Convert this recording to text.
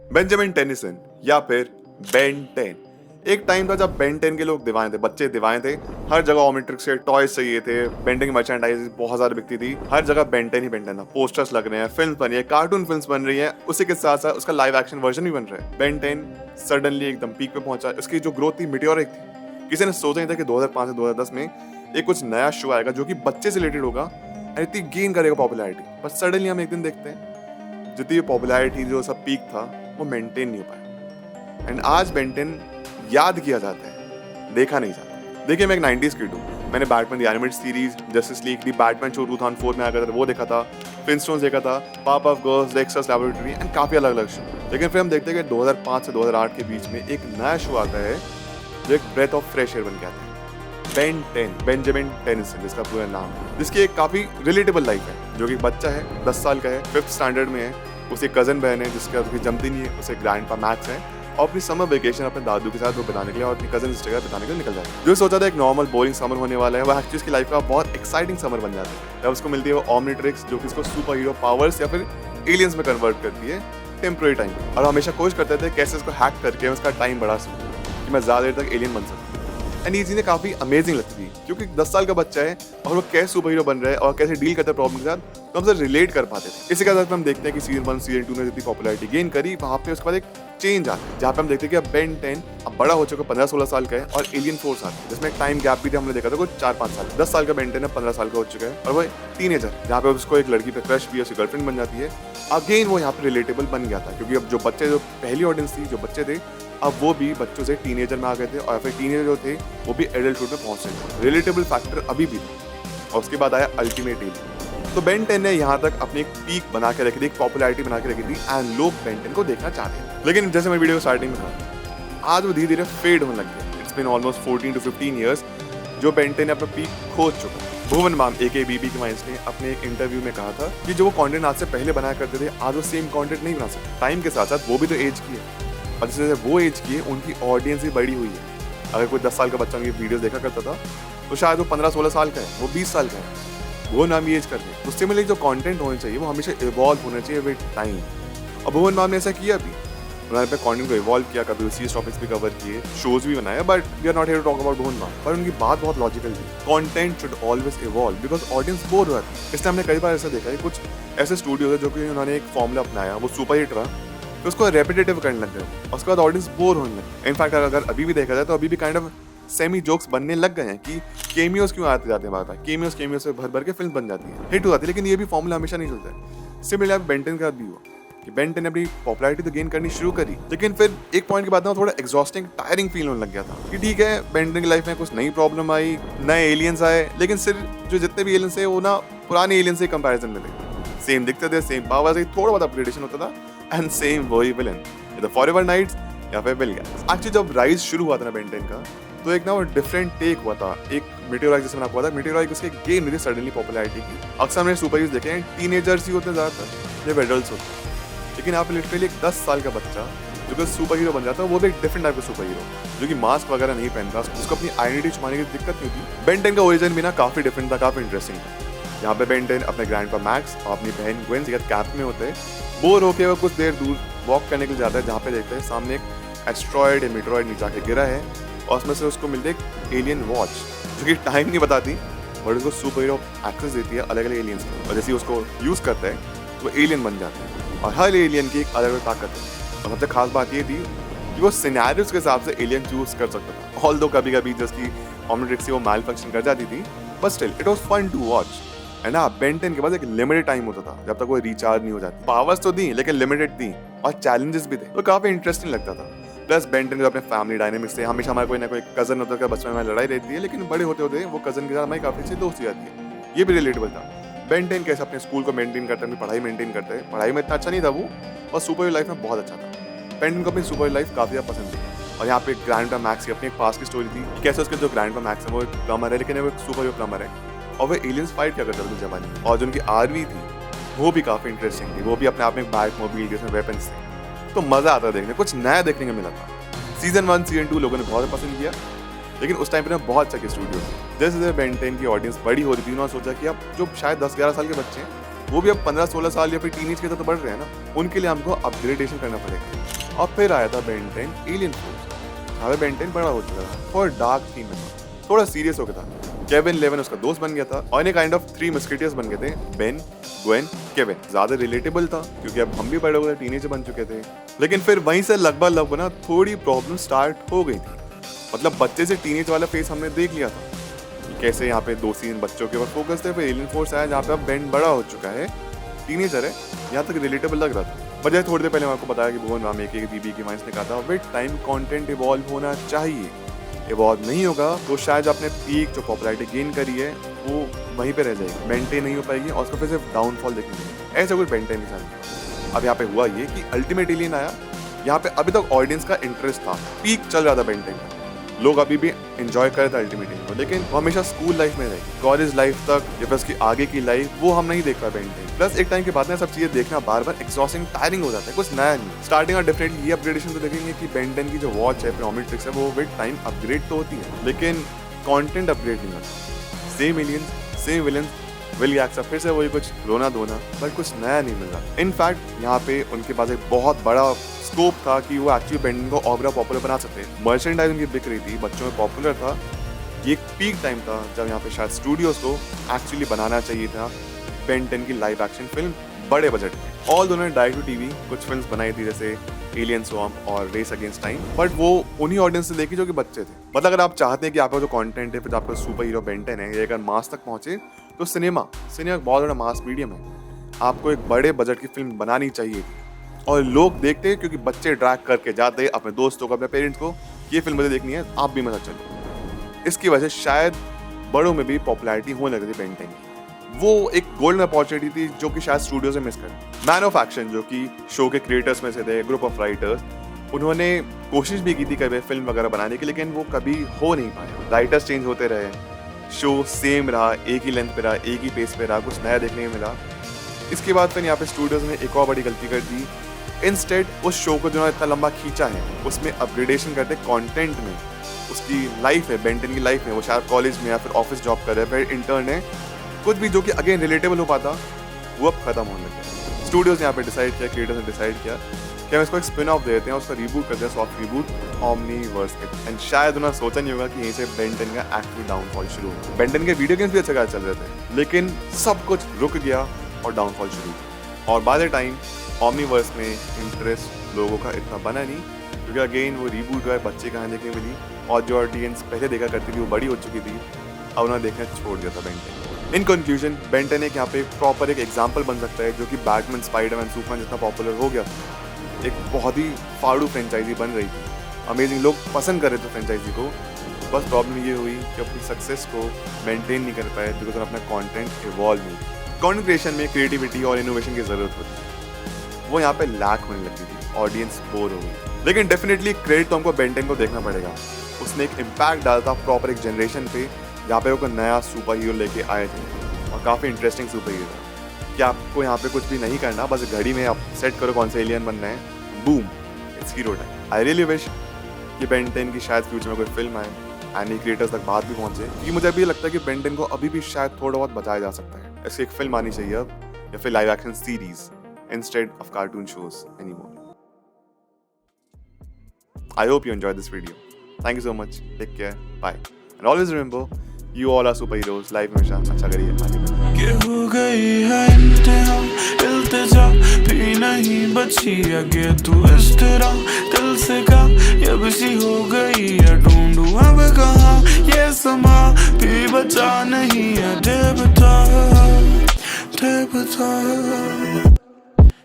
Benjamin Tennyson या फिर Ben 10। एक टाइम था जब बेन 10 के लोग दीवाने थे, बच्चे दीवाने थे। हर जगह ओमेट्रिक्स के टॉयज चाहिए थे, बेन 10 की मर्चेंडाइज बहुत ज्यादा बिकती थी। हर जगह बेन 10 ही बेन 10 था। पोस्टर्स लग रहे हैं, फिल्म बन रही है, कार्टून फिल्म्स बन रही है, उसी के साथ साथ उसका लाइव एक्शन वर्जन भी बन रहा है। बेन 10 सडनली एकदम पीक पे पहुंचा। उसकी जो ग्रोथ थी मीटियोरिक थी। किसी ने सोचा नहीं था कि 2005 से 2010 में एक कुछ नया शो आएगा जो कि बच्चे से रिलेटेड होगा, इतनी गेन करेगा पॉपुलैरिटी। बट सडनली हम एक दिन देखते हैं जितनी पॉपुलैरिटी जो सब पीक था वो मेंटेन नहीं हो पाया। एंड आज बेन 10 याद किया जाता है, देखा नहीं जाता। देखिए, मैं एक 90s किड हूँ। मैंने Batman the animated series, justice league, the Batman show 2004 में आया था, वो देखा था। फ्लिंटस्टोन्स देखा था, Powerpuff girls, Dexters laboratory and काफी अलग अलग शो। लेकिन फिर हम देखते हैं कि 2005 से 2008 के बीच में एक नया शो आता है जो एक ब्रेथ ऑफ फ्रेश एयर बन के आता है। बेन 10, बेंजामिन टेनिसन जिसका पूरा नाम है, जिसकी एक काफी रिलेटेबल लाइफ है। जो कि बच्चा है, 10 साल का है, 5th स्टैंडर्ड में है। उसकी कजन बहन है जिसका अभी जमती नहीं है, उसे ग्रैंडपा मैक्स है, और अपनी समर वेकेशन अपने दादू के साथ वो बिताने के लिए और अपनी कजन इस जगह बिताने के लिए निकल जाता है। जो सोचा था एक नॉर्मल बोरिंग समर होने वाला है, वो एक्चुअली उसकी लाइफ का बहुत एक्साइटिंग समर बन जाता है जब उसको मिलती है वो ओमनिट्रिक्स, जो कि उसको सुपर हीरो पावर्स या फिर एलियंस में कन्वर्ट करती है टेम्पररी टाइम। और हमेशा कोशिश करते थे कैसे उसको हैक करके उसका टाइम बढ़ा सकूं कि मैं ज्यादा देर तक एलियन बन सकूं। एंड ये चीजें काफी अमेजिंग लगती थी क्योंकि 10 साल का बच्चा है और वो कैसे सुपर हीरो बन रहा है और कैसे डील करता है प्रॉब्लम के साथ, तो हमसे रिलेट कर पाते थे। इसी के साथ हम देखते हैं कि सीजन 1 सीजन 2 ने जितनी पॉपुलैरिटी गेन करी, वहां पे उसके बाद एक चेंज आता है जहाँ पे हम देखते हैं कि अब बेन 10 अब बड़ा हो चुका, 15-16 साल का है, और एलियन फोर्स आती है जिसमें एक टाइम गैप भी था। हमने देखा था कुछ 4-5 साल। 10 साल का बेन 10 अब 15 साल का हो चुका है और वो टीनेजर जहाँ पे उसको एक लड़की पे क्रश भी, उसकी गर्लफ्रेंड बन जाती है। अगेन वो यहाँ पे रिलेटेबल बन गया था क्योंकि अब जो बच्चे, जो पहली ऑडियंस थी, जो बच्चे थे, अब वो भी बच्चों से टीनेजर में आ गए थे और फिर टीनेजर जो थे वो भी एडल्टहुड में पहुंच रहे थे। रिलेटेबल फैक्टर अभी भी था। और उसके बाद आया अल्टीमेट एलियन। तो बेन 10 ने यहाँ तक अपनी एक पीक बना के रखी थी, एक पॉपुलैरिटी बना के रखी थी, एंड लोग बेन 10 को देखना चाहते हैं। लेकिन जैसे मैं वीडियो स्टार्टिंग में कहा, आज वो धीरे धीरे फेड होने लग गया। It's been almost 14 to 15 years जो बेन 10 ने अपना पीक खो चुका। भुवन बाम एके बीबी के माइंस ने अपने एक इंटरव्यू में कहा था कि जो वो कंटेंट आज से पहले बनाया करते थे, आज वो सेम कंटेंट नहीं बना सकते। टाइम के साथ साथ वो भी तो एज की है, और जैसे वो एज की है उनकी ऑडियंस भी बड़ी हुई है। अगर कोई 10 साल का बच्चा उनकी वीडियोस देखा करता था तो शायद वो 15-16 साल का है, वो 20 साल का है, वो नाम एज कर रहे। उससे मिले जो कंटेंट होना चाहिए वो हमेशा इवॉल्व होना चाहिए विद टाइम। और भुवन बाम ने ऐसा किया भी, उन्होंने अपने कंटेंट को इवॉल्व किया, कभी उसी टॉपिक्स भी कवर किए, शोज भी बनाए। But we are not here to talk about Bhuvan Bam, पर उनकी बात बहुत लॉजिकल थी। Content should always evolve because audience bore हो जाती है। इसलिए हमने कई बार ऐसा देखा है कुछ ऐसे स्टूडियोज है जो कि उन्होंने एक फॉर्मूला अपनाया, वो सुपर हिट रहा, तो उसको रेपिटेटिव करने लग गए और उसके बाद ऑडियंस बोर होने लगे। इनफैक्ट अगर अभी भी देखा जाए तो अभी भी काइंड ऑफ सेमी जोक्स बनने लग गए हैं कि केमियोस क्यों आते जाते हैं बार-बार, केमियोस से भर भर के फिल्म बन जाती है, हिट हो जाती है। लेकिन ये भी फॉर्मूला हमेशा नहीं चलता है। सिमिलरली अब बेन 10 का भी हुआ कि बेन 10 ने अपनी पॉपुलैरिटी तो गेन करनी शुरू करी, लेकिन फिर एक पॉइंट के बाद ना थोड़ा एग्जॉस्टिंग, टायरिंग फील होने लग गया था कि ठीक है, बेन 10 की लाइफ में कुछ नई प्रॉब्लम आई, नए एलियंस आए, लेकिन सिर्फ जो जितने भी एलियंस है वो ना पुराने एलियंस से कंपैरिजन में थे। सेम दिखते थे, सेम पावर, थोड़ा बहुत अपग्रेडेशन होता था, एंड सेम वही विलन, द फॉरएवर नाइट्स या फिर बिल गेट्स। एक्चुअली जब राइज शुरू हुआ था ना बेन 10 का, तो एक ना वो डिफरेंट टेक हुआ था। एक मीटियोराइट जैसे मैंने आपको बताया, मीटियोराइट उसकी गेन हुई थी सडनली पॉपुलैरिटी की। अक्सर हमने सुपर हीरोज देखे हैं, टीनेजर्स ही होते हैं ज़्यादातर, जब एडल्ट्स होते हैं। लेकिन यहाँ पे लिटरली एक 10 साल का बच्चा जो कि सुपर हीरो बन जाता है, वो भी एक डिफरेंट टाइप का सुपर हीरो जो कि मास्क वगैरह नहीं पहनता, उसको अपनी आइडेंटिटी छुपाने की दिक्कत नहीं होती। बेन 10 का ओरिजिन भी ना काफ़ी डिफरेंट था, काफ़ी इंटरेस्टिंग था। यहाँ पे बेन 10 अपने ग्रैंडपा मैक्स और अपनी बहन ग्वेन के कैंप में होते हैं। बोर होकर वो कुछ देर दूर वॉक करने के लिए जाता है, जहाँ पे देखते हैं सामने एक एस्ट्रॉयड या मीटरॉयड नीचे आके गिरा है, और उसमें से उसको मिलती है एक एलियन वॉच जो कि टाइम नहीं बताती बट उसको सुपर हीरो एक्सेस देती है अलग अलग एलियंस को, और जैसे ही उसको यूज़ करता है तो वो एलियन बन जाता है। और हर एलियन की एक अलग अलग ताकत है, और सबसे खास बात ये थी कि वो सिनेरियोस के हिसाब से एलियन चूज कर सकता था। ऑल्दो कभी कभी जिसकी ओमनिट्रिक्स वो मैल फंक्शन कर जाती थी, but still it was fun to watch. है ना, बेन 10 के पास एक लिमिटेड टाइम होता था जब तक वो रिचार्ज नहीं हो जाती। पावर्स तो दी लेकिन लिमिटेड थी, और चैलेंजेस भी थे, तो काफी इंटरेस्टिंग लगता था। प्लस बेन 10 जो अपने फैमिली डायनेमिक्स थे, हमेशा हमारा कोई ना कोई कजन होता है, बचपन में लड़ाई रहती है, लेकिन बड़े होते होते वो कजन के साथ हमारी काफी अच्छी दोस्ती आती है, ये भी रिलेटेबल था। बेन 10 कैसे अपने स्कूल को मेंटेन करता है, अपनी पढ़ाई मेंटेन करता है, पढ़ाई में इतना अच्छा नहीं था वो, और सुपर लाइफ में बहुत अच्छा था। बेन 10 को अपनी सुपर लाइफ काफी ज़्यादा पसंद थी। और यहाँ पे ग्रैंडपा मैक्स की अपनी एक पास की स्टोरी थी, कैसे उसके जो ग्रैंडपा मैक्स है वो एक प्लम्बर है, लेकिन वो एक सुपर हीरो प्लम्बर है, और वो एलियंस फाइट क्या करता था उस जमाने में। और जो उनकी आर्मी थी वो भी काफी इंटरेस्टिंग थी, वो भी अपने आप में बैट मोबाइल जिसमें वेपन्स थे, तो मजा आता देखने, कुछ नया देखने को मिला था। सीजन 1 सीजन 2 लोगों ने बहुत पसंद किया, लेकिन उस टाइम पे ना बहुत अच्छे स्टूडियो थे। जैसे जैसे बेन 10 की ऑडियंस बड़ी हो रही थी, उन्होंने सोचा कि अब जो शायद 10-11 साल के बच्चे हैं वो भी अब 15-16 साल या फिर टीनेज के तो बढ़ रहे हैं ना, उनके लिए हमको अपग्रेडेशन करना पड़ेगा। और फिर आया था बेन 10 एलियन फोर्स। हमें बेन 10 बड़ा हो चुका था और डार्क थीम में थोड़ा सीरियस हो गया था। केविन 11 उसका दोस्त बन गया था और एक काइंड ऑफ 3 मस्केटियर्स बन गए थे, बेन, ग्वेन, केविन। ज्यादा रिलेटेबल था क्योंकि अब हम भी बड़े हो गए, टीनेजर बन चुके थे। लेकिन फिर वहीं से लगभग ना थोड़ी प्रॉब्लम स्टार्ट हो गई थी। मतलब बच्चे से टीनेज वाला फेस हमने देख लिया था, कैसे यहाँ पे 2 सीन बच्चों के ऊपर फोकस थे। फिर एलियन फोर्स आया जहाँ पे अब बेन बड़ा हो चुका है, टीनेजर है, यहाँ तक रिलेटेबल लग रहा था। पर जैसे थोड़ी देर पहले मैं आपको बताया कि भुवन राम एक बीबी की माइंस ने कहा था विद टाइम कंटेंट इवॉल्व होना चाहिए। इवॉल्व नहीं होगा तो शायद अपने पीक जो पॉपुलैरिटी गेन करी है वो वहीं पे रह जाएगी, मेंटेन नहीं हो पाएगी और उसको फिर से डाउनफॉल देखने मिलेगा। ऐसा कुछ बेन 10 के साथ। अब यहाँ पे हुआ ये कि अल्टीमेट एलियन आया, यहाँ पे अभी तक ऑडियंस का इंटरेस्ट था, पीक चल रहा था बेन 10 का, लोग अभी भी एंजॉय कर रहे थे अल्टीमेट एलियन को। लेकिन वो हमेशा स्कूल लाइफ में रहेगी, कॉलेज लाइफ तक या फिर उसकी आगे की लाइफ वो हम नहीं देख पाए बेन 10। प्लस एक टाइम के बाद में सब चीजें देखना बार बार एग्जॉस्टिंग, टायरिंग हो जाता है, कुछ नया नहीं। स्टार्टिंग और डेफिनेटली ये अपग्रेडेशन तो देखेंगे कि बेन 10 की जो वॉच है, ओमिनिट्रिक्स है, वो विद टाइम अपग्रेड तो होती है लेकिन कंटेंट अपग्रेड नहीं होता। सेम एलियंस, सेम विलेंस, विल गैक्स, फिर से वही कुछ रोना धोना, बट कुछ नया नहीं मिल रहा। इनफैक्ट यहाँ पे उनके पास एक बहुत बड़ा स्कोप था कि वो एक्चुअली बेन 10 को और बड़ा पॉपुलर बना सकते हैं। मर्चेंडाइज उनकी बिक रही थी, बच्चों में पॉपुलर था। ये एक पीक टाइम था जब यहाँ पे शायद स्टूडियोज को एक्चुअली बनाना चाहिए था बेन 10 की लाइव एक्शन फिल्म बड़े बजट में। ऑल दोनों ने डायरेक्ट टू टीवी कुछ फिल्म्स बनाई थी जैसे एलियन स्वॉर्म और रेस अगेंस्ट टाइम, बट वो उन्हीं ऑडियंस से देखी जो कि बच्चे थे। मतलब अगर आप चाहते हैं कि आपका जो कंटेंट है, फिर आपका सुपर हीरो बेन 10 है, ये अगर मास तक पहुंचे तो सिनेमा बहुत बड़ा मास मीडियम है, आपको एक बड़े बजट की फिल्म बनानी चाहिए। और लोग देखते हैं क्योंकि बच्चे ड्रैग करके जाते हैं अपने दोस्तों को, अपने पेरेंट्स को, ये फिल्म मुझे देखनी है, आप भी मजा चलो। इसकी वजह से शायद बड़ों में भी पॉपुलैरिटी होने लगी थी बेन 10 की। वो एक गोल्डन अपॉर्चुनिटी थी जो कि शायद स्टूडियो से मिस कर। मैन ऑफ एक्शन जो कि शो के क्रिएटर्स में से थे, ग्रुप ऑफ राइटर्स, उन्होंने कोशिश भी की थी कभी फिल्म वगैरह बनाने की, लेकिन वो कभी हो नहीं पाया। राइटर्स चेंज होते रहे, शो सेम रहा, एक ही लेंथ पे रहा, एक ही पेस पे रहा, कुछ नया देखने को मिला। इसके बाद फिर यहाँ पे स्टूडियोज ने एक और बड़ी गलती कर दी। इंस्टेड उस शो को जो इतना लंबा खींचा है उसमें अपग्रेडेशन करते कंटेंट में। उसकी लाइफ है, बेन 10 की लाइफ में, वो शायद कॉलेज में या फिर ऑफिस जॉब कर रहे हैं, फिर इंटर्न है, कुछ भी जो कि अगेन रिलेटेबल हो पाता वो अब खत्म होने लगा। स्टूडियोज ने यहाँ पे डिसाइड किया, क्रिएटर्स ने डिसाइड किया कि हम इसको एक स्पिन ऑफ देते हैं, उसका रिबूट करते हैं, सॉफ्ट रिबूट ओमनीवर्स के। एंड शायद उन्होंने सोचा नहीं होगा कि यहीं से बेन 10 का एक्चुअल डाउनफॉल शुरू हो। बेन 10 के वीडियो गेम्स भी अच्छे खासे चल रहे थे, लेकिन सब कुछ रुक गया और डाउनफॉल शुरू। और बाय द टाइम ओमनीवर्स में इंटरेस्ट लोगों का इतना बना नहीं, क्योंकि अगेन वो रिबूट जो है बच्चे कहाँ देखने मिली, और जो ऑडियंस पहले देखा करती थी वो बड़ी हो चुकी थी, अब उन्होंने देखना छोड़ दिया था बेन 10। इन कंक्लूजन बेन 10 एक यहाँ पे प्रॉपर एक एग्जाम्पल बन सकता है, जो कि बैटमैन, स्पाइडरमैन, सुपरमैन जितना पॉपुलर हो गया था। एक बहुत ही फाड़ू फ्रेंचाइजी बन रही थी, अमेजिंग, लोग पसंद कर रहे थे फ्रेंचाइजी को। बस प्रॉब्लम ये हुई कि अपनी सक्सेस को मेंटेन नहीं कर पाए बिकॉज अपना कंटेंट इवॉल्व नहीं। कंटेंट क्रिएशन में क्रिएटिविटी और इनोवेशन की जरूरत होती है, वो यहाँ पे लैक होने लगती थी, ऑडियंस बोर हो गई। लेकिन डेफिनेटली क्रेडिट तो हमको बेन 10 को देखना पड़ेगा। उसने एक इम्पैक्ट डाला था प्रॉपर एक जनरेशन पे, जहाँ पे वो नया सुपर हीरो लेके आए थे और काफ़ी इंटरेस्टिंग सुपर हीरो था कि आपको यहाँ पे कुछ भी नहीं करना, बस घड़ी में आप सेट करो कौन से एलियन बनना है, boom, it's hero time. I really wish कि बेन 10 की शायद फ्यूचर में कोई फिल्म आए, एनी क्रिएटर्स तक बात भी पहुँचे, क्योंकि मुझे अभी लगता है कि बेन 10 को अभी भी शायद थोड़ा बहुत बचाया जा सकता है। ऐसी एक फिल्म आनी चाहिए अब, या फिर live action series instead of cartoon shows anymore. I hope you enjoyed this video. Thank you so much. Take care. Bye. And always remember, you all are superheroes. Life हमेशा अच्छा करिए, आगे बढ़िए। कि हो गई है इंतहा, इल्तिजा भी नहीं बची आगे तू इस तरह दिल से का ये बसी हो गई है, ढूंढूं अब कहाँ ये समा भी बचा नहीं है, दे बता